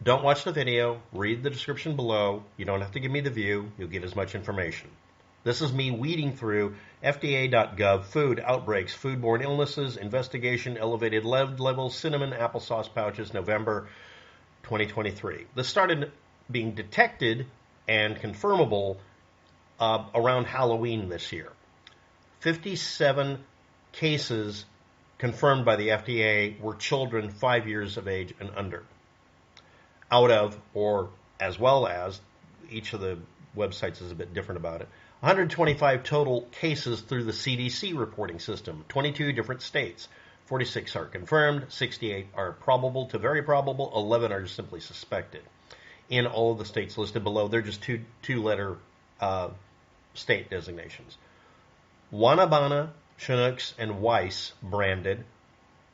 Don't watch the video. Read the description below. You don't have to give me the view. You'll get as much information. This is me weeding through FDA.gov, food outbreaks, foodborne illnesses, investigation, elevated lead levels, cinnamon applesauce pouches, November 2023. This started being detected and confirmable around Halloween this year. 57 cases confirmed by the FDA were children 5 years of age and under. Out of, or as well as, each of the websites is a bit different about it, 125 total cases through the CDC reporting system, 22 different states. 46 are confirmed, 68 are probable to very probable, 11 are simply suspected. In all of the states listed below, they're just two-letter state designations. WanaBana, Schnucks, and Weis branded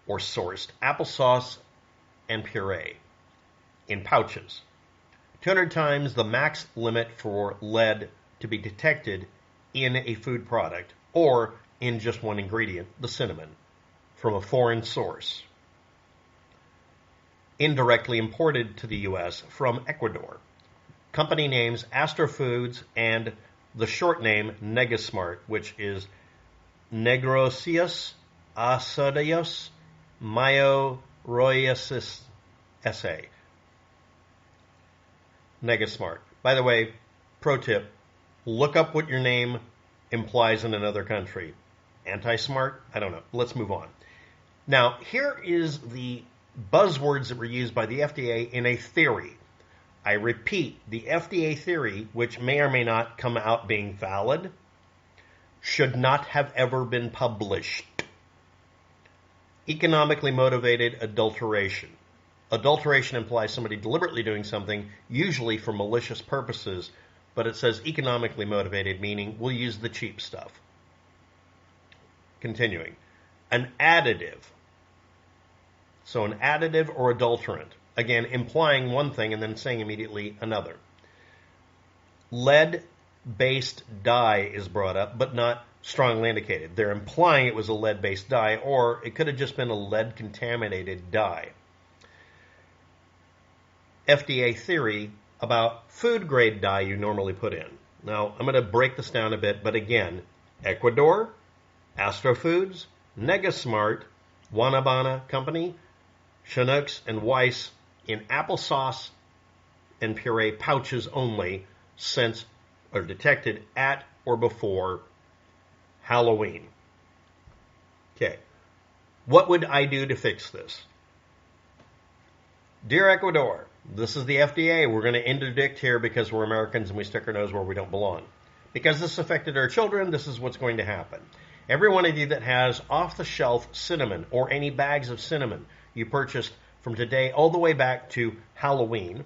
or sourced applesauce and puree in pouches. 200 times the max limit for lead to be detected in a food product or in just one ingredient, the cinnamon, from a foreign source. Indirectly imported to the U.S. from Ecuador. Company names Austrofoods and the short name Negasmart, which is Negocios, Asociados, Mayoristas, S.A. Negasmart. By the way, pro tip, look up what your name implies in another country. Anti-smart? I don't know. Let's move on. Now, here is the buzzwords that were used by the FDA in a theory. I repeat, the FDA theory, which may or may not come out being valid, should not have ever been published. Economically motivated adulteration. Adulteration implies somebody deliberately doing something, usually for malicious purposes, but it says economically motivated, meaning we'll use the cheap stuff. Continuing. An additive. So an additive or adulterant. Again, implying one thing and then saying immediately another. Lead-based dye is brought up, but not strongly indicated. They're implying it was a lead-based dye, or it could have just been a lead-contaminated dye. FDA theory about food-grade dye you normally put in. Now, I'm going to break this down a bit, but again, Ecuador, Austrofoods, Negasmart, WanaBana Company, Schnucks, and Weis in applesauce and puree pouches only since or detected at or before Halloween. Okay. What would I do to fix this? Dear Ecuador, this is the FDA. We're going to interdict here because we're Americans and we stick our nose where we don't belong. Because this affected our children, this is what's going to happen. Every one of you that has off-the-shelf cinnamon or any bags of cinnamon you purchased from today all the way back to Halloween,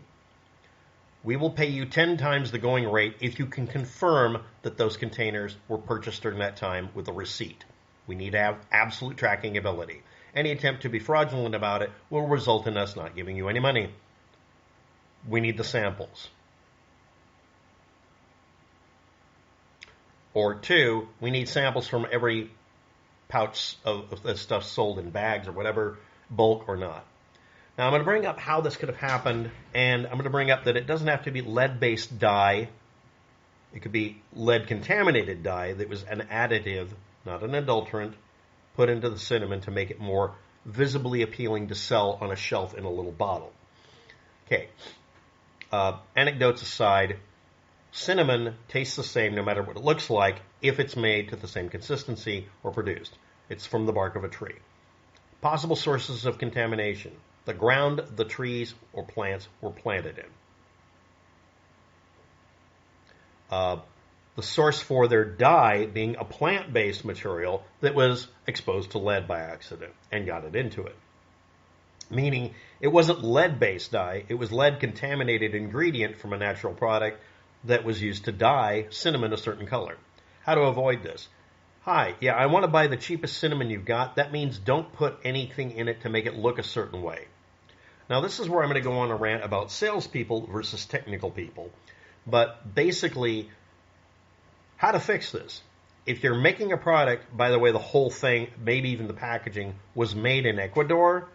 we will pay you 10 times the going rate if you can confirm that those containers were purchased during that time with a receipt. We need to have absolute tracking ability. Any attempt to be fraudulent about it will result in us not giving you any money. We need the samples. Or two, we need samples from every pouch of this stuff sold in bags or whatever, bulk or not. Now, I'm going to bring up how this could have happened, and I'm going to bring up that it doesn't have to be lead-based dye. It could be lead-contaminated dye that was an additive, not an adulterant, put into the cinnamon to make it more visibly appealing to sell on a shelf in a little bottle. Okay. Anecdotes aside, cinnamon tastes the same no matter what it looks like if it's made to the same consistency or produced. It's from the bark of a tree. Possible sources of contamination. The ground the trees or plants were planted in. The source for their dye being a plant-based material that was exposed to lead by accident and got it into it. Meaning it wasn't lead-based dye, it was lead-contaminated ingredient from a natural product that was used to dye cinnamon a certain color. How to avoid this? Hi, yeah, I want to buy the cheapest cinnamon you've got. That means don't put anything in it to make it look a certain way. Now, this is where I'm going to go on a rant about salespeople versus technical people. But basically, how to fix this. If you're making a product, by the way, the whole thing, maybe even the packaging, was made in Ecuador,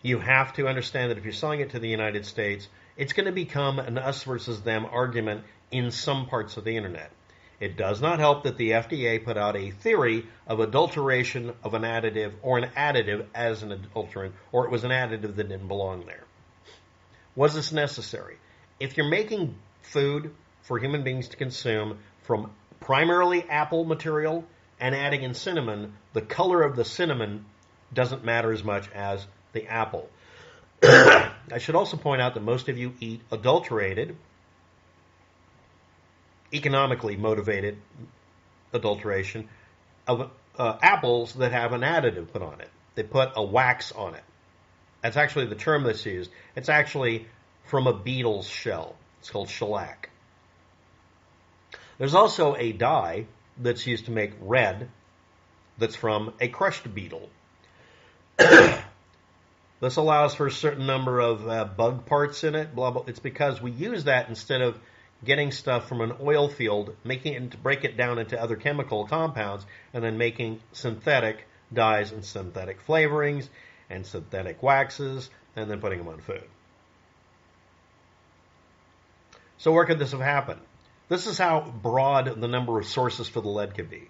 You have to understand that if you're selling it to the United States, it's going to become an us versus them argument in some parts of the internet. It does not help that the FDA put out a theory of adulteration of an additive or an additive as an adulterant, or it was an additive that didn't belong there. Was this necessary? If you're making food for human beings to consume from primarily apple material and adding in cinnamon, the color of the cinnamon doesn't matter as much as the apple. I should also point out that most of you eat adulterated, economically motivated adulteration of apples that have an additive put on it. They put a wax on it. That's actually the term that's used. It's actually from a beetle's shell. It's called shellac. There's also a dye that's used to make red that's from a crushed beetle. This allows for a certain number of bug parts in it. Blah, blah. It's because we use that instead of getting stuff from an oil field, making it to break it down into other chemical compounds, and then making synthetic dyes and synthetic flavorings and synthetic waxes, and then putting them on food. So where could this have happened? This is how broad the number of sources for the lead could be.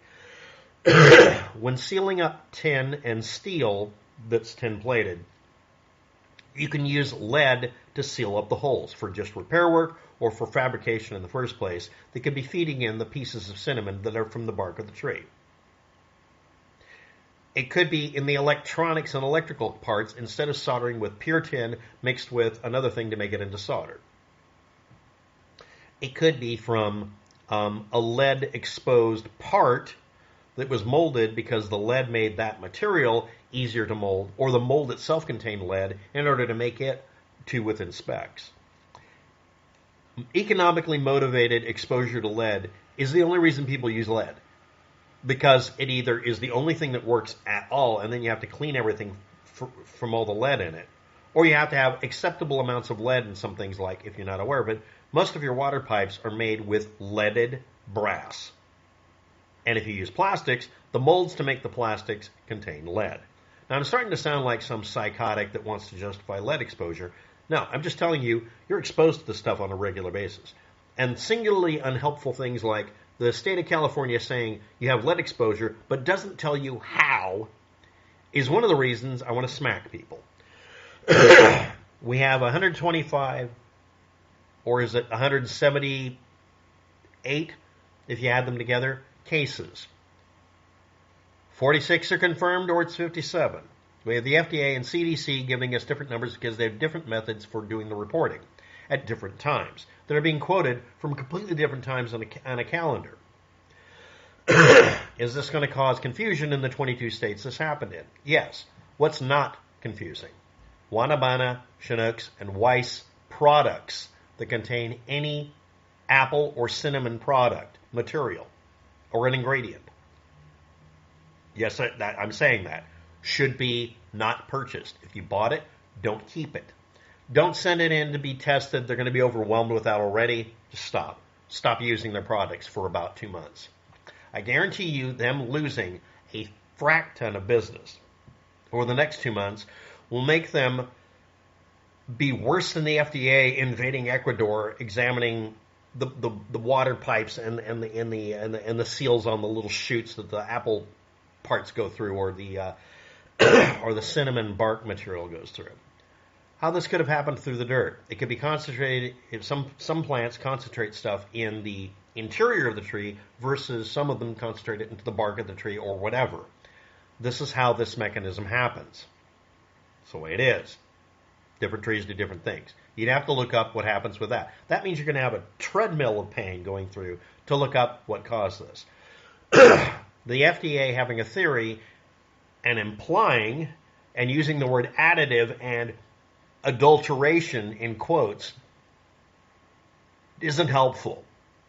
When sealing up tin and steel that's tin plated, you can use lead to seal up the holes for just repair work or for fabrication in the first place. They could be feeding in the pieces of cinnamon that are from the bark of the tree. It could be in the electronics and electrical parts instead of soldering with pure tin mixed with another thing to make it into solder. It could be from a lead exposed part that was molded because the lead made that material easier to mold, or the mold itself contained lead in order to make it to within specs. Economically motivated exposure to lead is the only reason people use lead, because it either is the only thing that works at all, and then you have to clean everything from all the lead in it, or you have to have acceptable amounts of lead in some things, like, if you're not aware of it, most of your water pipes are made with leaded brass. And if you use plastics, the molds to make the plastics contain lead. Now, I'm starting to sound like some psychotic that wants to justify lead exposure. No, I'm just telling you, you're exposed to this stuff on a regular basis. And singularly unhelpful things like the state of California saying you have lead exposure but doesn't tell you how is one of the reasons I want to smack people. We have 125, or is it 178, if you add them together, cases. 46 are confirmed, or it's 57. We have the FDA and CDC giving us different numbers because they have different methods for doing the reporting at different times that are being quoted from completely different times on a calendar. Is this going to cause confusion in the 22 states this happened in? Yes. What's not confusing? WanaBana, Schnucks, and Weis products that contain any apple or cinnamon product, material, or an ingredient. Yes, I'm saying that. Should be not purchased. If you bought it, don't keep it. Don't send it in to be tested. They're going to be overwhelmed with that already. Just stop. Stop using their products for about 2 months. I guarantee you them losing a frack ton of business over the next 2 months will make them be worse than the FDA invading Ecuador, examining the water pipes and the seals on the little chutes that the apple parts go through, or the or the cinnamon bark material goes through. How this could have happened through the dirt? It could be concentrated. If some plants concentrate stuff in the interior of the tree versus some of them concentrate it into the bark of the tree or whatever. This is how this mechanism happens. It's the way it is. Different trees do different things. You'd have to look up what happens with that. That means you're going to have a treadmill of pain going through to look up what caused this. The FDA having a theory and implying and using the word additive and adulteration in quotes isn't helpful.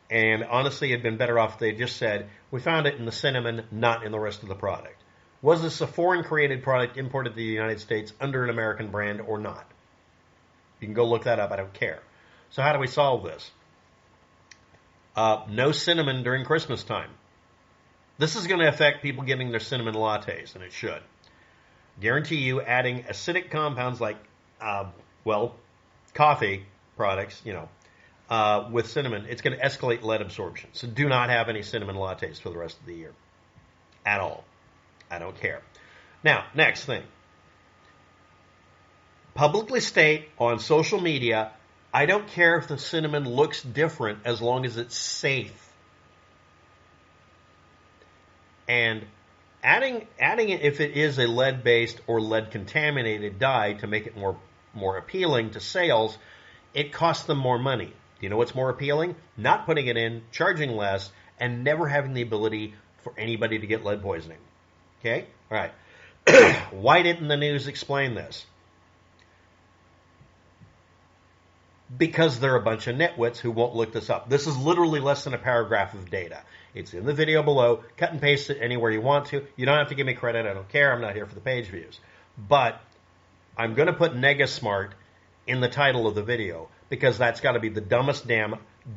And honestly, it'd been better off if they just said, we found it in the cinnamon, not in the rest of the product. Was this a foreign created product imported to the United States under an American brand or not? You can go look that up. I don't care. So how do we solve this? No cinnamon during Christmas time. This is going to affect people getting their cinnamon lattes, and it should. Guarantee you adding acidic compounds like, well, coffee products, with cinnamon, it's going to escalate lead absorption. So do not have any cinnamon lattes for the rest of the year. At all. I don't care. Now, next thing. Publicly state on social media, I don't care if the cinnamon looks different as long as it's safe. And adding it if it is a lead-based or lead-contaminated dye to make it more appealing to sales, it costs them more money. Do you know what's more appealing? Not putting it in, charging less, and never having the ability for anybody to get lead poisoning. Okay? All right. Why didn't the news explain this? Because they're a bunch of nitwits who won't look this up. This is literally less than a paragraph of data. It's in the video below. Cut and paste it anywhere you want to. You don't have to give me credit. I don't care. I'm not here for the page views. But I'm going to put Negasmart in the title of the video because that's got to be the dumbest damn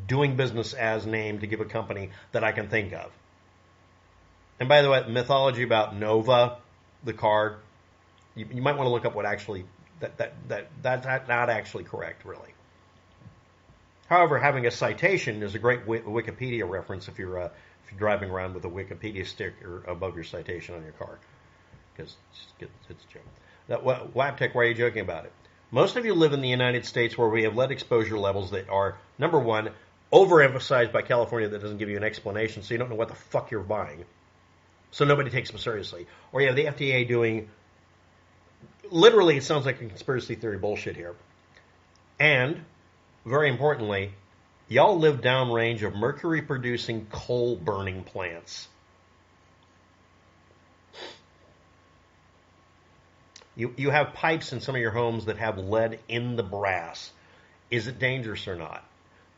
doing business as name to give a company that I can think of. And by the way, mythology about Nova, the car, you might want to look up what actually, that's not actually correct, really. However, having a citation is a great Wikipedia reference if you're driving around with a Wikipedia sticker above your citation on your car. Because it's a joke. Now, Waptech, why are you joking about it? Most of you live in the United States where we have lead exposure levels that are, number one, overemphasized by California that doesn't give you an explanation, so you don't know what the fuck you're buying. So nobody takes them seriously. Or you have the FDA doing, literally it sounds like a conspiracy theory bullshit here. And, very importantly, y'all live downrange of mercury-producing coal-burning plants. You have pipes in some of your homes that have lead in the brass. Is it dangerous or not?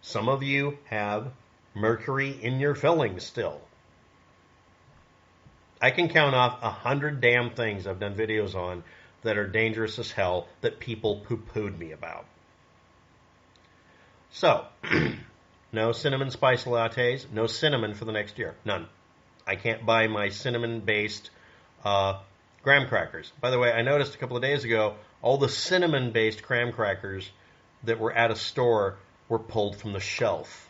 Some of you have mercury in your fillings still. I can count off 100 damn things I've done videos on that are dangerous as hell that people poo-pooed me about. So, no cinnamon spice lattes, no cinnamon for the next year. None. I can't buy my cinnamon-based graham crackers. By the way, I noticed a couple of days ago, all the cinnamon-based graham crackers that were at a store were pulled from the shelf.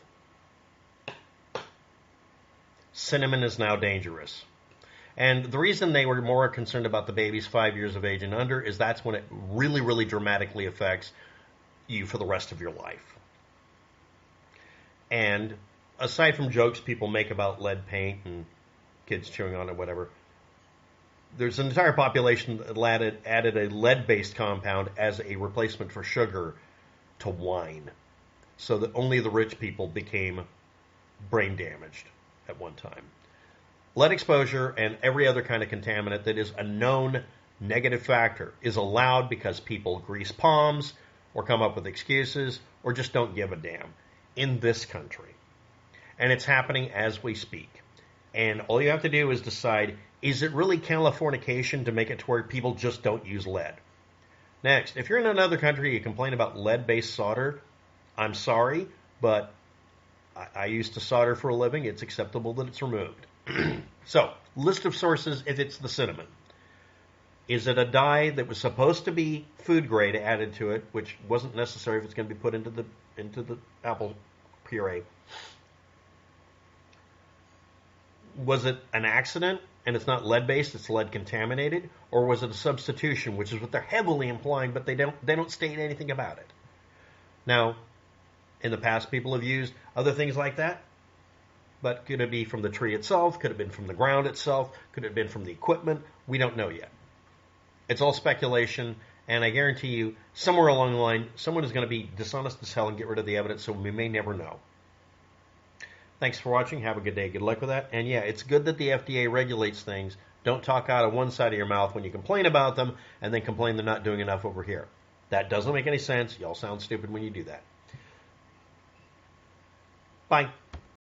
Cinnamon is now dangerous. And the reason they were more concerned about the babies 5 years of age and under is that's when it really, really dramatically affects you for the rest of your life. And aside from jokes people make about lead paint and kids chewing on it, whatever, there's an entire population that added a lead-based compound as a replacement for sugar to wine, so that only the rich people became brain damaged at one time. Lead exposure and every other kind of contaminant that is a known negative factor is allowed because people grease palms or come up with excuses or just don't give a damn in this country. And it's happening as we speak. And all you have to do is decide, is it really Californication to make it to where people just don't use lead? Next, if you're in another country, you complain about lead-based solder, I'm sorry, but I used to solder for a living. It's acceptable that it's removed. So, list of sources if it's the cinnamon. Is it a dye that was supposed to be food grade added to it, which wasn't necessary if it's going to be put into the apple puree? Was it an accident and it's not lead-based, it's lead contaminated? Or was it a substitution, which is what they're heavily implying, but they don't state anything about it? Now, in the past, people have used other things like that. But could it be from the tree itself? Could it have been from the ground itself? Could it have been from the equipment? We don't know yet. It's all speculation, and I guarantee you, somewhere along the line, someone is going to be dishonest as hell and get rid of the evidence, so we may never know. Thanks for watching. Have a good day. Good luck with that. And yeah, it's good that the FDA regulates things. Don't talk out of one side of your mouth when you complain about them, and then complain they're not doing enough over here. That doesn't make any sense. Y'all sound stupid when you do that. Bye.